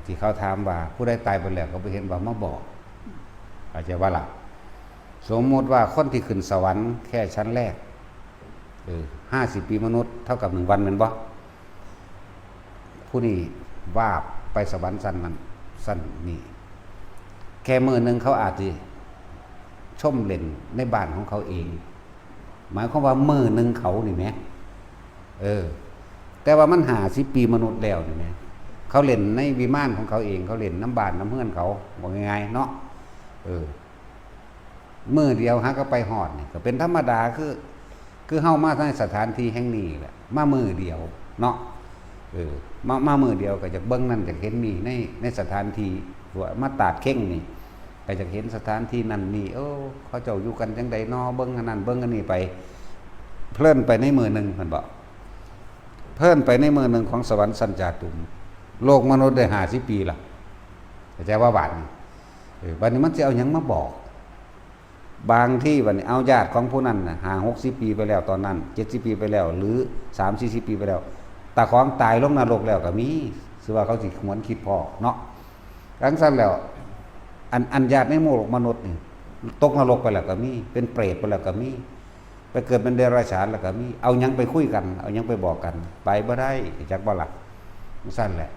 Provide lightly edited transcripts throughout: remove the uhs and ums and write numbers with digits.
ที่เขาถามว่าผู้ใดตายไปแล้วเขาไปเห็นว่ามาบอกอาจจะว่าล่ะสมมติว่าคนที่ขึ้นสวรรค์แค่ชั้นแรก50 ปีมนุษย์เท่ากับ1 วันเหมือนบ่ผู้นี้ว่าไปสวรรค์สั้นนั้นสั้นนี่แค่มือหนึ่งเขาอาจจะชมเล่นในบ้านของเขาเองหมายความว่ามือหนึ่งเขานี่ไหมแต่ว่ามัน50 ปีมนุษย์แล้วนี่ไหมเขาเล่นในวิมานของเขาเองเขาเล่นน้ำบานน้ำเฮือนเขาบอกง่ายๆเนาะมือเดียวฮะก็ไปหอดนี่ก็เป็นธรรมดาคือเฮามาในสถานที่แห่งนี้แหละมามือเดียวเนาะมามือเดียวก็จะเบิ้งนั่นจะเห็นมีในสถานที่ว่ามาตาดเข่งนี่ก็จะเห็นสถานที่นั่นนี่เขาเจ้าอยู่กันจังใดนอเบิ้งอันนั้นเบิ้งอันนี้ไปเพลินไปในมือหนึ่งมันบอกเพลินไปในมือหนึ่งของสวรรค์สัญจาตุมโลกมนุษย์ได้50 ปีล่ะเข้าใจว่าบาดนี้วันนี้มันจะเอาหยังมาบอกบางที่วันนี้เอาญาติของผู้นั้นน่ะ60 ปีไปแล้วตอนนั้น70 ปีไปแล้วหรือ30-40 ปีไปแล้วตาของตายลงนรกแล้วก็มีคือว่าเขาสิหวนคิดพอเนาะครั้งสั้นแล้วอันญาติในโลกมนุษย์นี่ตกนรกไปแล้วก็มีเป็นเปรตไปแล้วก็มีไปเกิดเป็นเดรัจฉานแล้วก็มีเอาหยังไปคุยกันเอาหยังไปบอกกันไปบ่ได้จักบ่ล่ะสั้นแหละ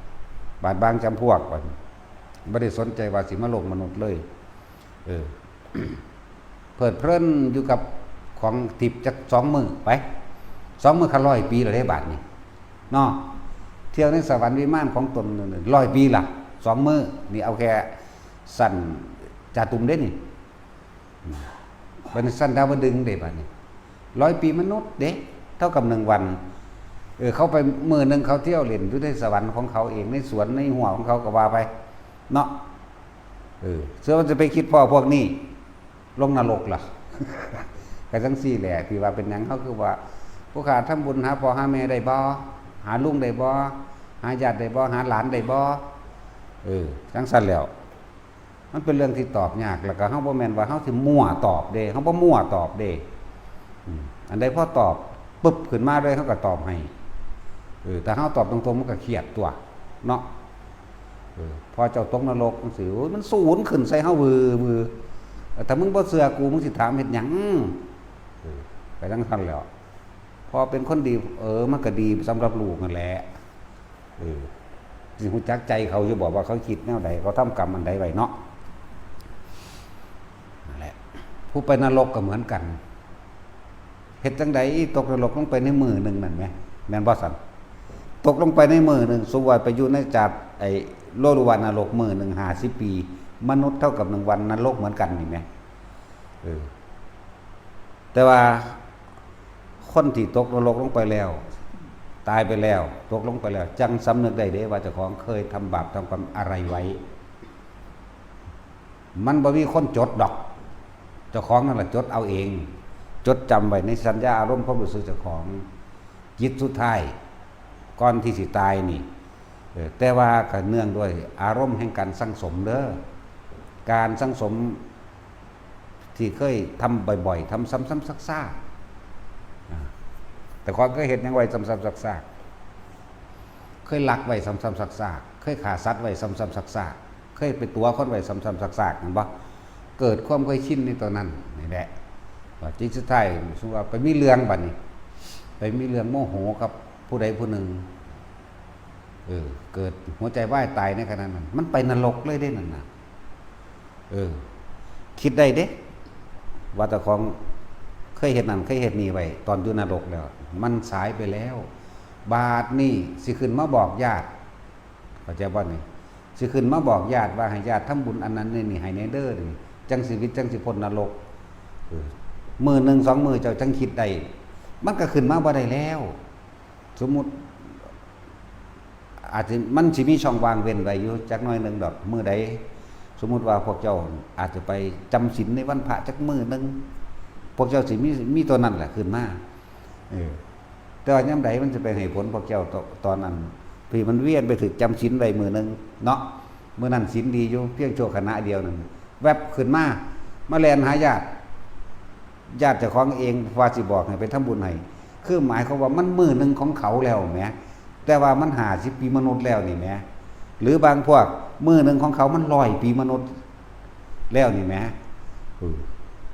บางจำพวกก่อนไม่ได้สนใจว่าสิมาโลกมนุษย์เลยเพลิดเพลินอยู่กับของทิพย์จัก2 มื้อไป2 มื้อ100 ปีละได้บาทนี่เนาะเที่ยวในสวรรค์วิมานของตน100 ปีล่ะ2 มื้อนี่เอาแค่สั้นจาตุมเด้นี่เป็นสั้นดาวดึงเด้บาทนี่100 ปีมนุษย์เด้เท่ากับ1 วันเขาไปมือหนึ่งเขาเที่ยวเล่นอยู่ในสวรรค์ของเขาเองในสวนในหัวของเขาก็ว่าไปเนาะเสื้อมันจะไปคิดพ่อพวกนี้ลงนรกล่ะก็ทั้ง4แหละที่ว่าเป็นหยังเขาคือว่าผู้ขาดทำบุญหาพ่อหาแม่ได้บ่หาลุงได้บ่หาญาติได้บ่หาหลานได้บ่ทั้งสั้นแล้วมันเป็นเรื่องที่ตอบยากแล้วก็เฮาบ่แม่นว่าเฮาสิมั่วตอบเด้เฮาบ่มั่วตอบเด้อันใดพอตอบปึ๊บขึ้นมาเลยเฮาก็ตอบให้แต่เฮาตอบตรงๆมันก็เครียดตัวเนาะพอเจ้าตกนรกมันสิมันสูญขึ้นใส่เฮาวือแต่มึงบ่เชื่อกูมึงสิถามเฮ็ดหยังไปทั้งทันแล้วพอเป็นคนดีมันก็ดีสำหรับลูกนั่นแหละสิฮู้จักใจเขาอยู่บอกว่าเขาคิดแนวใดเขาทำกรรมอันใดไว้เนาะนั่นแหละผู้ไปนรกก็เหมือนกันเฮ็ดจังไดตกนรกลงไปในมือหนึ่งนั่นไหมแม่นบ่สั่นตกลงไปในมือหนึ่งสมมุติไปอยู่ในจัดโลกวันนรกมือหนึ่ง50 ปีมนุษย์เท่ากับ1 วันนรกเหมือนกันนี่ไหมแต่ว่าคนที่ตกนรกลงไปแล้วตายไปแล้วตกลงไปแล้วจังสำนึกได้เด้ว่าเจ้าของเคยทำบาปทำกรรมอะไรไว้มันบ่มีคนจดดอกเจ้าของนั่นแหละจดเอาเองจดจำไว้ในสัญญาอารมณ์ความรู้สึกเจ้าของจิตสุดท้ายก่อนที่สิตายนี่แต่ว่าก็เนื่องด้วยอารมณ์แห่งการสังสมเด้อการสังสมที่เคยทำบ่อยๆทำซ้ำๆซักๆแต่ก่อนก็เห็นยังไว้ซ้ำๆซักๆเคยลักไว้ซ้ำๆซักๆเคยฆ่าสัตว์ไว้ซ้ำๆซักๆเคยไปตัวคนไว้ซ้ำๆซักๆเห็นบ่เกิดความเคยชินในตัวนั้นนี่แหละว่าจิตสุดท้ายสมมุติว่าไปมีเรื่องบัดนี้ไปมีเรื่องโมโหกับผู้ใดผู้หนึ่งเกิดหัวใจวายตายในขณะนั้นมันไปนรกเลยได้นั่นน่ะคิดได้เด้ว่าแต่ของเคยเห็นนั่นเคยเห็นนี่ไว้ตอนอยู่นรกแล้วมันสายไปแล้วบาดนี่สิขึ้นมาบอกญาติเข้าใจบ่นี่สิขึ้นมาบอกญาติว่าให้ญาติทำบุญอันนั้นนี่ให้แน่เด้อนี่จังชีวิตจังสิพ้นนรกมือ1 2 มือเจ้าจังคิดได้มันก็ขึ้นมาบ่ได้แล้วสมมุติอาจจะมันสิมีช่องว่างเว้นไว้อยู่จักหน่อยนึงดอกมื้อใดสมมุติว่าพวกเจ้าอาจจะไปจำศีลในวันพระจักมื้อนึงพวกเจ้าสิมีตัวนั้นแหละขึ้นมาแต่ว่ายามใดมันจะไปให้ผลพวกเจ้าตอนนั้นพี่มันเวียนไปถึงจำศีลไว้มื้อนึงเนาะมื้อนั้นศีลดีอยู่เพียงชั่วขณะเดียวนั่นแวบขึ้นมาแล่นหาญาติเจ้าของเองว่าสิบอกให้ไปทำบุญให้คือหมายความว่ามันมื้อนึงของเขาแล้วแหมแต่ว่ามัน50 ปีมนุษย์แล้วนี่แหม หรือบางพวกมือหนึ่งของเขามัน100 ปีมนุษย์แล้วนี่แหม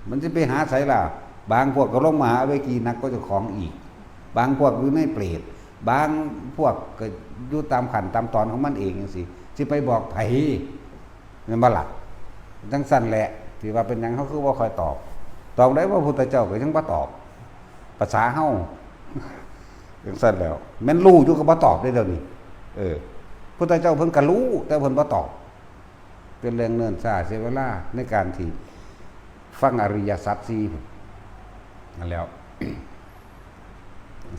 มันจะไปหาไสล่ะบางพวกก็ลงมาหาเวกีนักก็เจะของอีกบางพวกอยู่ในเปรตบางพวกก็อยู่ตามขันตามตอนของมันเองจังซี่สิไปบอกไผแม่นบ่ล่ะจังซั่นแหละที่ว่าเป็นหยังเขาคือบ่ค่อยตอบได้ว่าพระพุทธเจ้าก็ยังบ่ตอบภาษาเฮาจังซั่นแล้วแม่นรู้อยู่ก็บ่ตอบได้เดี๋ยวนี้พุทธเจ้าเพิ่นก็รู้แต่เพิ่นบ่ตอบเป็นแรงเนิ่นช้าเสียเวลาในการที่ฟังอริยสัจ4นั่นแล้ว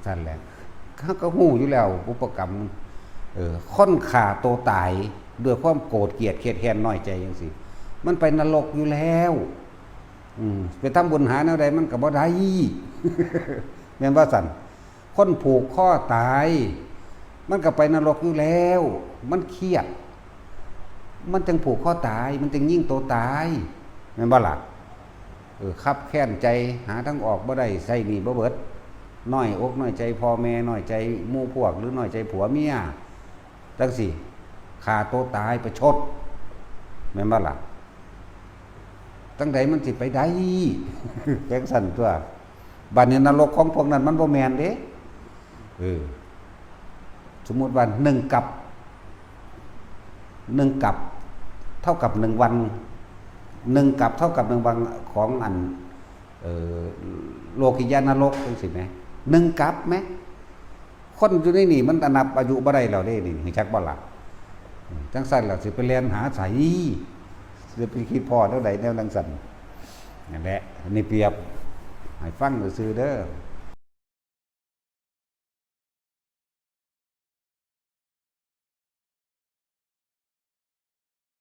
ท่านแหละเขาก็ฮู้อยู่แล้วอุปกรรมค้นฆ่าตัวตายด้วยความโกรธเกลียดเคียดแค้นน้อยใจจังซี่มันไปนรกอยู่แล้วไปทำบุญหาแนวใดมันก็บ่ได้ แม่นว่าซั่นคนผูกข้อตายมันก็ไปนรกอยู่แล้วมันเครียดมันจึงผูกข้อตายมันจึงยิงตัวตายแม่นบ่ล่ะคับแค้นใจหาทางออกบ่ได้ใส่หนี้บ่เบิดน้อยอกน้อยใจพ่อแม่น้อยใจหมู่พวกหรือน้อยใจผัวเมียจังซี่ฆ่าตัวตายประชดแม่นบ่ล่ะจังใดมันสิไปได้ จังซั่นตัวบัดนี้นรกของพวกนั้นมันบ่แม่นเด้สมมุติว่า1 กับเท่ากับ1 วัน1 กับเท่ากับ1 วันของอันโลกิยานรกจังซี่แหม1 กับแหมคนอยู่ในนี่มันนับอายุบ่ได้แล้วเด้นี่จักบ่ล่ะจังซั่นแล้วสิไปเรียนหาไสสิไปคิดพ่อเท่าใดแนวจังซั่นนั่นแหละนี่เปรียบให้ฟังซื่อๆเด้อ